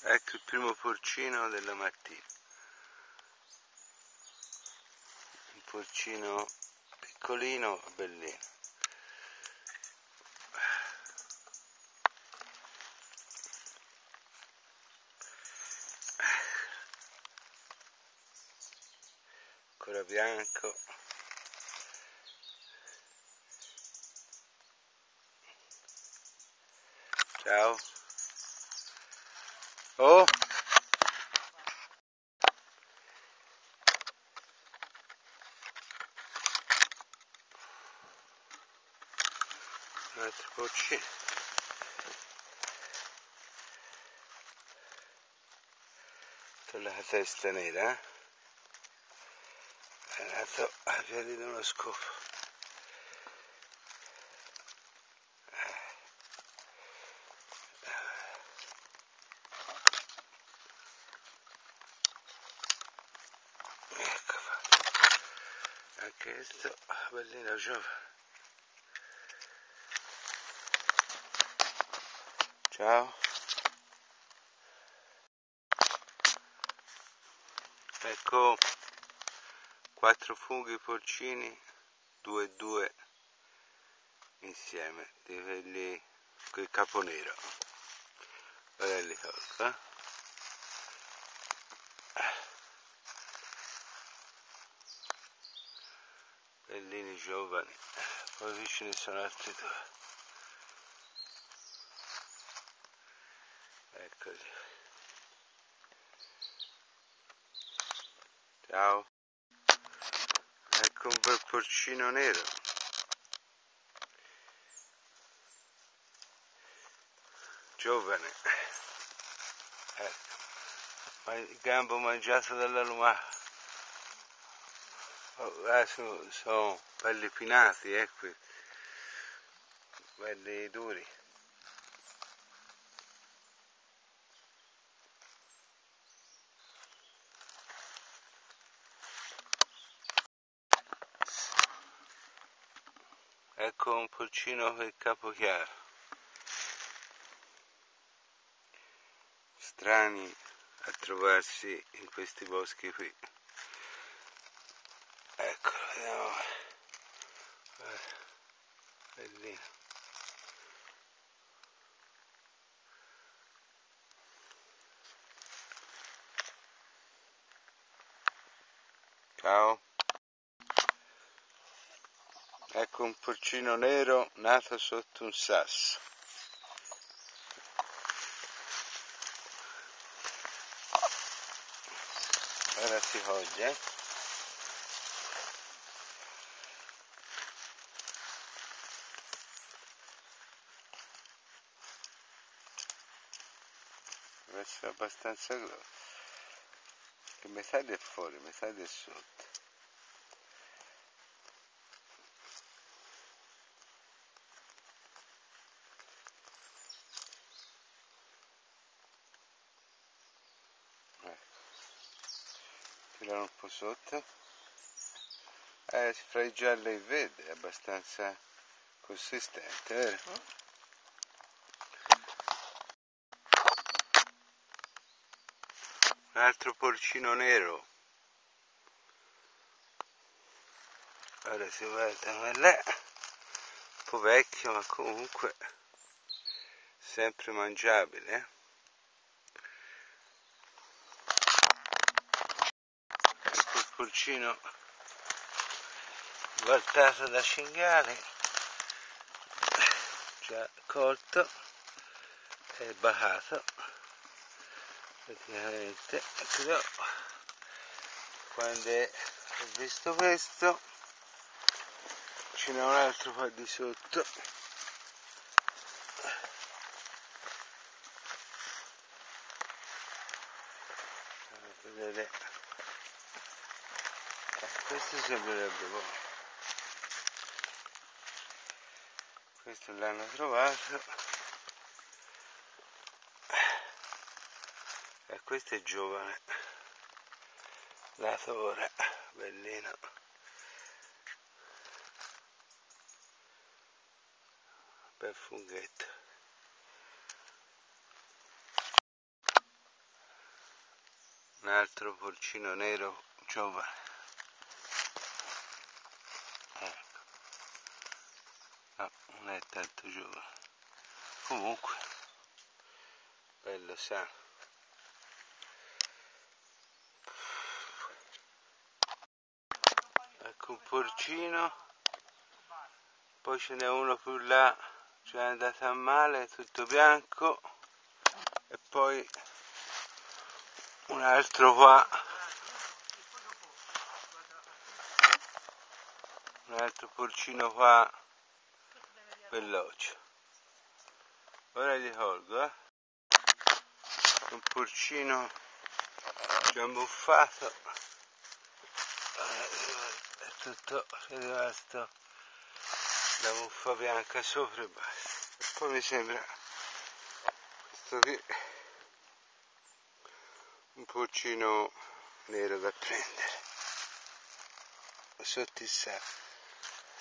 Ecco il primo porcino della mattina. Un porcino piccolino, bellino. Ancora bianco. Ciao. Oh! Un altro porcino. Con la testa nera, è nato ai piedi di uno scufo. Ecco qua. Anche questo bellino giovane. Ciao. Ecco 4 funghi porcini, 2 e 2 insieme, di quelli quel capo nero. Guarda li tolgo, bellini giovani, poi qui ce ne sono altri 2. Eccoli. Ciao. Ecco un bel porcino nero. Giovane. Il gambo mangiato dalla lumaca. Oh, sono belli pinati, qui. Belli duri. Ecco un porcino con il capo chiaro. Strani a trovarsi in questi boschi qui. Eccolo, vediamo. Bellino. Ciao. Ecco un porcino nero nato sotto un sasso. Ora si coglie. Deve essere abbastanza grosso. Che metà è fuori, metà è sotto. Tirare un po' sotto. Fra il giallo e il verde è abbastanza consistente, vero? Un altro porcino nero. Ora si guarda com'è, un po' vecchio ma comunque sempre mangiabile. Ecco il porcino voltato da cinghiali, già colto e bacato praticamente. Però quando ho visto questo ce n'è un altro qua di sotto. Vedere. Questo sembrerebbe buono. Questo l'hanno trovato. E questo è giovane. Nato ora, bellino. Bel funghetto. un altro porcino nero giovane. Ecco, no, non è tanto giovane, comunque bello sano. Ecco un porcino, poi ce n'è uno più là, cioè è andato a male, tutto bianco, e poi un altro qua, un altro porcino qua, veloce. Ora li tolgo, un porcino già muffato, è tutto rimasto la muffa bianca sopra e basta. E poi mi sembra questo qui un porcino nero da prendere, sotto il sasso,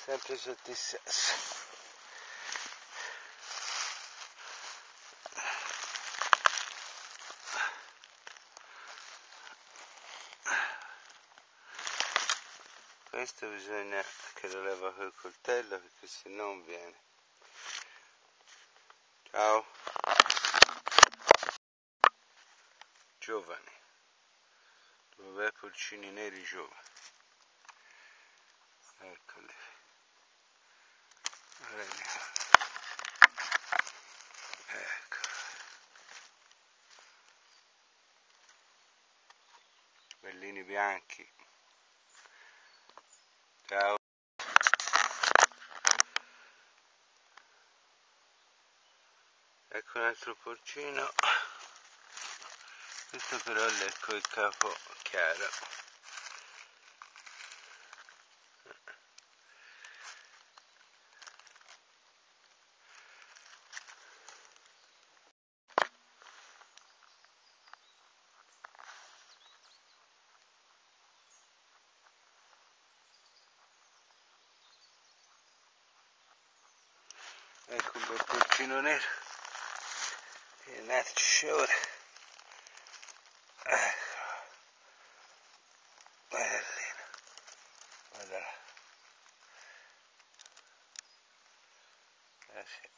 sempre sotto il sasso. Questo bisogna che lo leva col coltello, perché se no non viene. Ciao. Giovani. Due bei porcini neri giovani. Eccoli. Ecco. Bellini bianchi. Ciao. Ecco un altro porcino. Questo però ecco il capo chiaro. Ecco un bel porcino nero. E un altro sciore. Ecco. Bellino. Guarda là. Sì.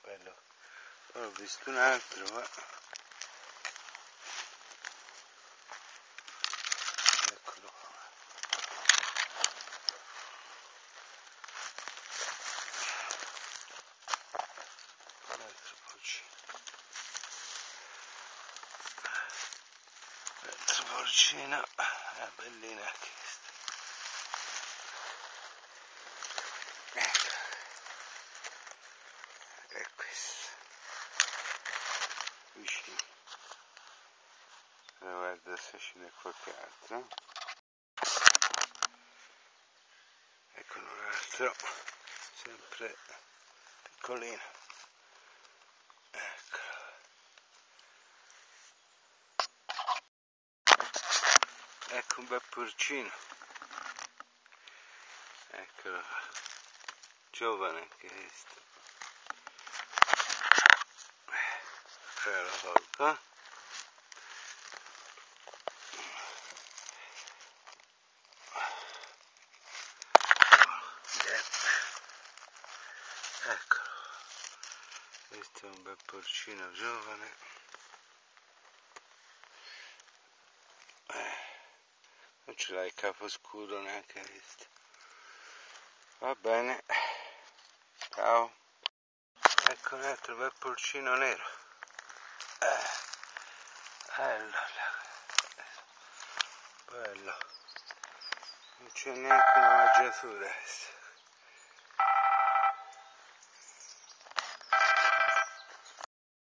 Bello. Poi ho visto un altro, ma eccolo qua. Un altro porcino. Un altro porcino. È bellina anche questa. Ecco. E questo. Vicino. Guarda se ce n'è qualche altro. Ecco un altro, sempre piccolino. Ecco. Ecco un bel porcino. Eccolo qua. Giovane anche questo. Ora lo tolgo. Eccolo, questo è un bel porcino giovane. Non ce l'ha il capo scuro neanche questo. Va bene, ciao. Ecco un altro bel porcino nero. Bello, non c'è neanche una mangiatura.